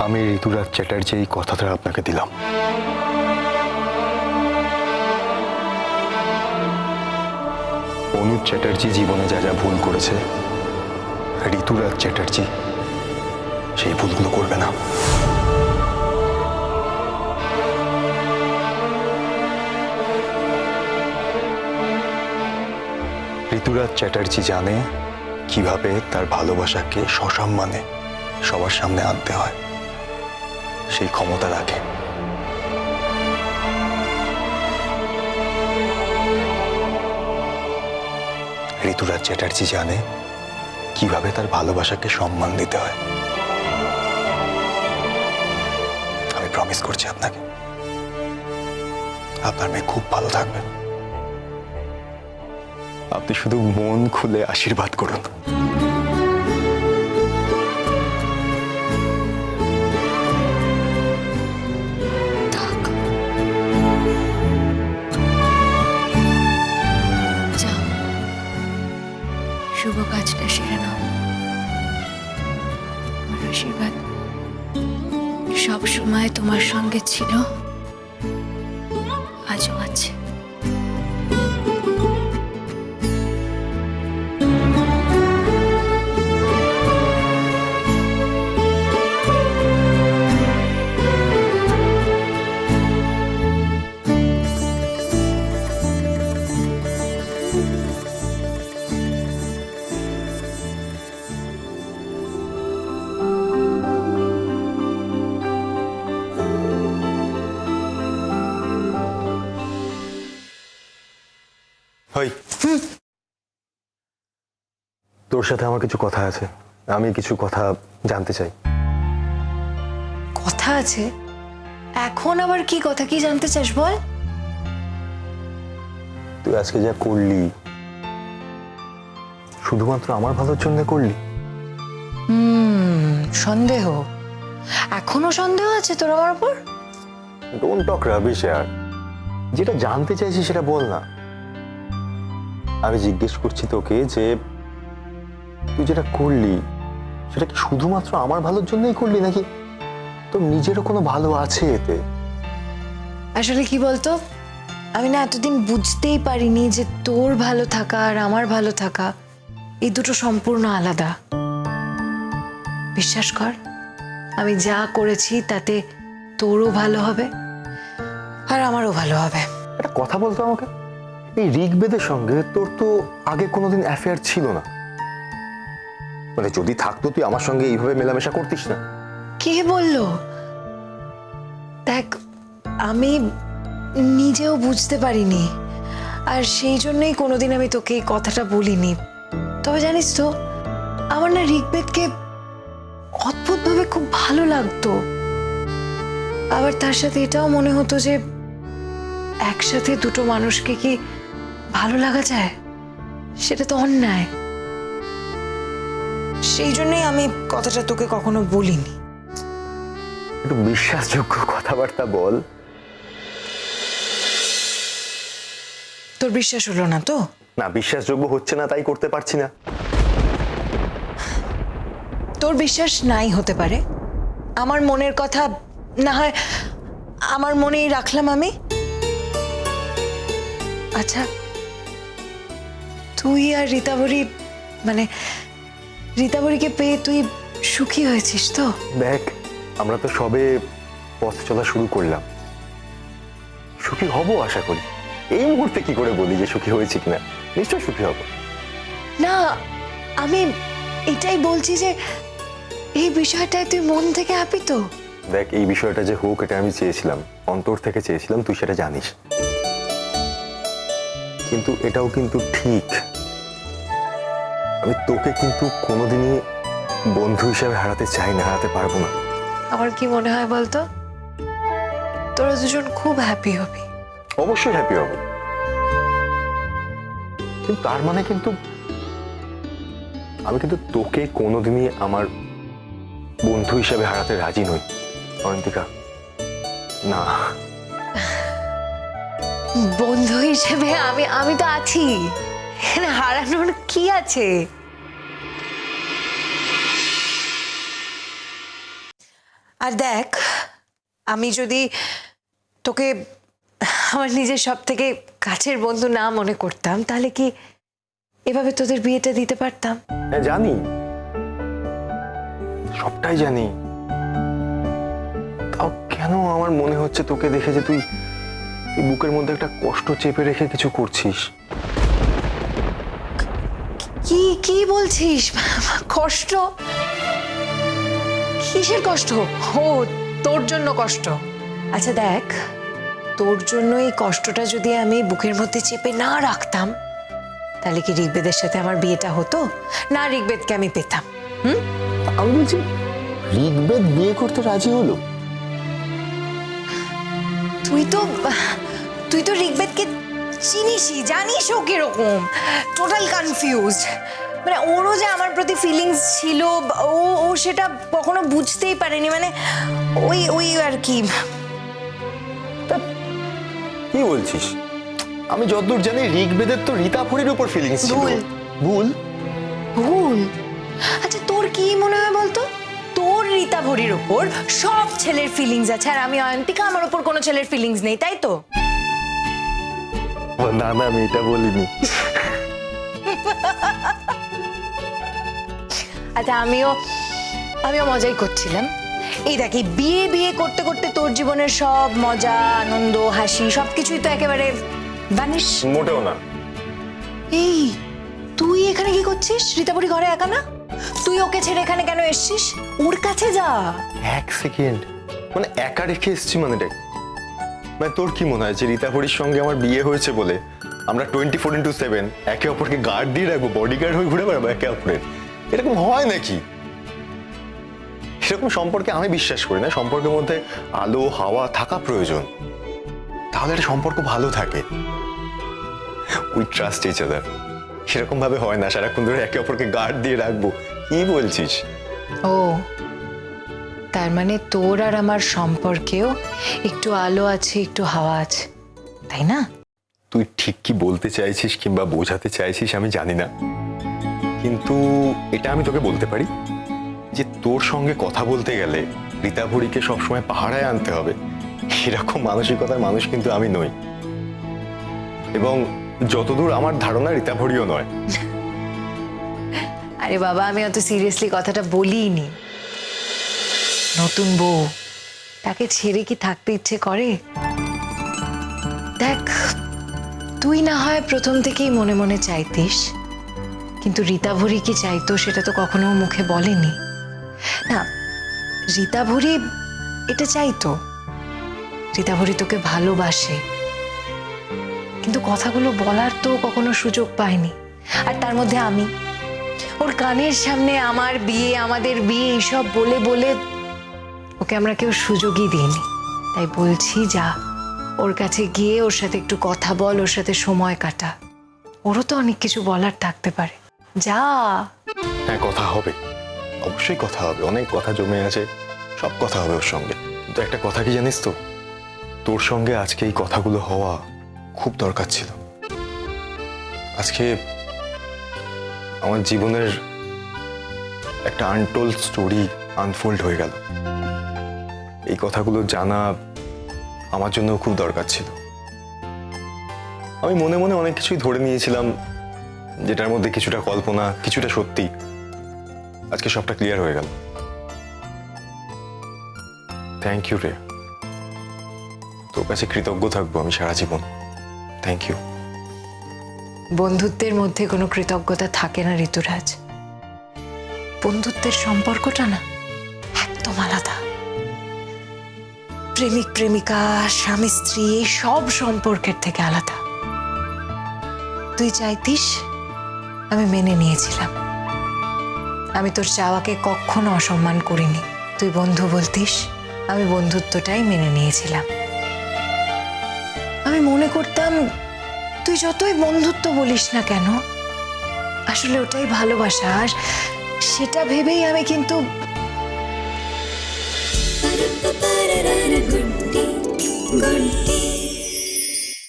আমি ঋতুরাজ চ্যাটার্জি এই কথাটা আপনাকে দিলাম। অনুজ চ্যাটার্জি জীবনে যা যা ভুল করেছে, ঋতুরাজ চ্যাটার্জি সেই ভুলগুলো করবে না। ঋতুরাজ চ্যাটার্জি জানে কিভাবে তার ভালোবাসাকে সসম্মানে সবার সামনে আনতে হয়, সেই ক্ষমতা রাখে। ঋতুরাজ চ্যাটার্জি জানে কিভাবে তার ভালোবাসাকে সম্মান দিতে হয়। আমি প্রমিস করছি আপনাকে, আপনার মেয়ে খুব ভালো থাকবে। আপনি শুধু মন খুলে আশীর্বাদ করুন। যাও, শুভ কাজটা সেরে নাও। আমার আশীর্বাদ সব সময় তোমার সঙ্গে ছিল, আজও আছে। হই, তোর সাথে আমার কিছু কথা আছে। আমি কিছু কথা জানতে চাই। কথা আছে? এখন আবার কি কথা, কি জানতে চাস বল? তুই আজকে যা করলি শুধুমাত্র আমার ভালোর জন্য করলি? সন্দেহ? এখনো সন্দেহ আছে তোর আমার উপর? ডোন্ট টক রাবিশ यार, যেটা জানতে চাইছি সেটা বল না। আমি জিজ্ঞেস করছি তোকে যে তুই যেটা করলি সেটা কি শুধুমাত্র আমার ভালোর জন্যই করলি, নাকি তোর নিজেরও কোনো ভালো আছে এতে? আসলে কি বলতো, আমি না এতদিন বুঝতেই পারিনি যে তোর ভালো থাকা আর আমার ভালো থাকা এই দুটো সম্পূর্ণ আলাদা। বিশ্বাস কর, আমি যা করেছি তাতে তোরও ভালো হবে আর আমারও ভালো হবে। একটা কথা বলতো আমাকে, এই ঋগ্বেদের সঙ্গে তোর তো আগে কোনোদিন অ্যাফেয়ার ছিল না। মানে যদি থাকতো তুই আমার সঙ্গে এইভাবে মেলামেশা করতিস না। কে বললো? দেখ, আমি নিজেও বুঝতে পারিনি, আর সেই জন্যই কোনোদিন আমি তোকে এই কথাটা বলিনি। তবে জানিস তো, আমার না ঋগ্বেদকে অদ্ভুতভাবে খুব ভালো লাগতো। আবার তার সাথে এটাও মনে হতো যে একসাথে দুটো মানুষকে কি ভালো লাগা যায়? সেটা তো অন্যায়। সেই জন্যই আমি কথাটা তোকে কখনো বলিনি। একটু বিশ্বাসযোগ্য কথাবার্তা বল। তোর বিশ্বাস হলো না তো? না, বিশ্বাসযোগ্য হচ্ছে না তাই করতে পারছি না। তোর বিশ্বাস নাই হতে পারে, আমার মনের কথা না হয় আমার মনেই রাখলাম আমি। আচ্ছা, তুই আর রীতাবরী, মানে রীতাবরীকে পেয়ে তুই সুখী হয়েছিস তো? দেখ, আমরা তো সবে পথ চলা শুরু করলাম, সুখী হব আশা করি। এই মুহূর্তে কি করে বলি যে সুখী হয়েছি কিনা? নিশ্চয় সুখী হব। না, আমি এটাই বলছি যে এই বিষয়টায় তুই মন থেকে হ্যাপি তো? দেখ, এই বিষয়টা যে হোক এটা আমি চেয়েছিলাম, অন্তর থেকে চেয়েছিলাম, তুই সেটা জানিস। কিন্তু এটাও কিন্তু ঠিক, আমি তোকে কিন্তু কোনোদিনই বন্ধু হিসেবে হারাতে চাই না, হারাতে পারবো না। আমার কি মনে হয় বলতো, তোরা দুজন খুব হ্যাপি হবি। অবশ্যই হ্যাপি হব, কিন্তু তার মানে কিন্তু আমি কিন্তু তোকে কোনোদিনই আমার বন্ধু হিসেবে হারাতে রাজি নই অয়ন্তিকা। না, বন্ধু হিসেবে আমি তো আছি, এখানে হারানোর কি আছে? আর দেখ, আমি যদি তোকে আমার নিজের সব থেকে কাছের বন্ধু না মনে করতাম, তাহলে কি এভাবে তোদের বিয়েটা দিতে পারতাম? হ্যাঁ জানি, সবটাই জানি। তাও কেন আমার মনে হচ্ছে তোকে দেখে যে তুই বুকের মধ্যে একটা কষ্ট চেপে রেখে কিছু করছিস। কি কি বলছিস? কষ্ট? কিসের কষ্ট? ও, তোর জন্য কষ্ট। আচ্ছা দেখ, তোর জন্য এই কষ্টটা যদি আমি বুকের মধ্যে চেপে না রাখতাম, তাহলে কি ঋগ্বেদের সাথে আমার বিয়েটা হতো? না ঋগ্বেদকে আমি পেতাম? আমি বলছি ঋগ্বেদ বিয়ে করতে রাজি হলো? তুই তো ঋগ্বেদকে চিনিসই, জানিস ও কিরকম, টোটাল কনফিউজড। মানে ওরও যে আমার প্রতি ফিলিংস ছিল, ও সেটা কখনো বুঝতেই পারেনি। মানে ওই আর কি। কি বলছিস? আমি যতদূর জানি ঋগ্বেদের তো রীতাভরির উপর ফিলিংস ছিল। ভুল। ভুল? ভুল? আচ্ছা তোর কি মনে হয় বলতো? তোর রীতাভরির উপর সব ছেলের ফিলিংস আছে, আর আমি অয়ন্তিকা, আমার উপর কোনো ছেলের ফিলিংস নেই, তাই তো? না না, আমি এটা বলিনি। আচ্ছা আমিও মজাই করছিলাম। এই দেখ, এই বিয়ে বিয়ে করতে করতে তোর জীবনের সব মজা, আনন্দ, হাসি সবকিছুই তো একেবারে ভ্যানিশ। মোটেও না। এই তুই এখানে কি করছিস? রীতাভরি ঘরে একা না? তুই ওকে ছেড়ে এখানে কেন এসছিস? ওর কাছে যা। এক সেকেন্ড, মানে একা রেখে এসছি মানে দেখ, মানে তোর কি মনে হয় যে রীতাভরির সঙ্গে আমার বিয়ে হয়েছে বলে আমরা 24/7 একে অপরকে গার্ড দিয়ে রাখবো, বডিগার্ড হয়ে ঘুরে বেড়াবো একে অপরের? এরকম হয় নাকি? সেরকম সম্পর্কে আমি বিশ্বাস করি না। সম্পর্কের মধ্যে আলো হাওয়া থাকা প্রয়োজন, তাহলে একটা সম্পর্ক ভালো থাকে। We trust each other. সেরকম ভাবে হয় না সারাক্ষণ ধরে একে অপরকে গার্ড দিয়ে রাখবো। কি বলছিস? ও, তার মানে তোর আর আমার সম্পর্কেও একটু আলো আছে, একটু হাওয়া আছে, তাই না? তুই ঠিক কি বলতে চাইছিস কিংবা বোঝাতে চাইছিস আমি জানি না, কিন্তু এটা আমি তোকে বলতে পারি যে তোর সঙ্গে কথা বলতে গেলে রীতাভরিকে সবসময় পাহারায় আনতে হবে, এরকম মানসিকতার মানুষ কিন্তু আমি নই। এবং যতদূর আমার ধারণা রীতাভরিও নয়। আরে বাবা, আমি অত সিরিয়াসলি কথাটা বলিনি। নতুন বউ, তাকে ছেড়ে কি থাকতে ইচ্ছে করে? দেখ, তুই না হয় প্রথম থেকেই মনে মনে চাইতিস, কিন্তু রীতাভরি কি চাইতো সেটা তো কখনো মুখে বলেনি। না, রীতাভরি এটা চাইতো, রীতাভরি তোকে ভালোবাসে, কিন্তু কথাগুলো বলার তো কখনো সুযোগ পায়নি। আর তার মধ্যে আমি ওর কানের সামনে আমার বিয়ে, আমাদের বিয়ে এইসব বলে বলে ওকে আমরা কেউ সুযোগই দিইনি। তাই বলছি, যা ওর কাছে গিয়ে ওর সাথে একটু কথা বল, ওর সাথে সময় কাটা। ওরও তো অনেক কিছু বলার থাকতে পারে, যা। হ্যাঁ, কথা হবে, অবশ্যই কথা হবে, অনেক কথা জমে আছে, সব কথা হবে ওর সঙ্গে। কিন্তু একটা কথা কি জানিস তো, তোর সঙ্গে আজকে এই কথাগুলো হওয়া খুব দরকার ছিল। আজকে আমার জীবনের একটা আনটোল্ড স্টোরি আনফোল্ড হয়ে গেল। এই কথাগুলো জানা আমার জন্য খুব দরকার ছিল। আমি মনে মনে অনেক কিছুই ধরে নিয়েছিলাম, যেটার মধ্যে কিছুটা কল্পনা, কিছুটা সত্যি। আজকে সবটা ক্লিয়ার হয়ে গেল। থ্যাংক ইউ রে, তোর কাছে কৃতজ্ঞ থাকবো আমি সারা জীবন। Thank you. বন্ধুত্বের মধ্যে কোনো কৃতজ্ঞতা থাকে না ঋতুরাজ। বন্ধুত্বের সম্পর্কটা না একদম আলাদা। প্রেমিক প্রেমিকা, স্বামী স্ত্রী, এই সব সম্পর্কের থেকে আলাদা। তুই চাইতিস, আমি মেনে নিয়েছিলাম। আমি তোর চাওয়াকে কখনো অসম্মান করিনি। তুই বন্ধু বলতিস, আমি বন্ধুত্বটাই মেনে নিয়েছিলাম। আমি মনে করতাম তুই যতই বন্ধুত্ব বলিস না কেন, আসলে ওটাই ভালোবাসা। আর সেটা ভেবেই আমি কিন্তু गुड्डी गुड्डी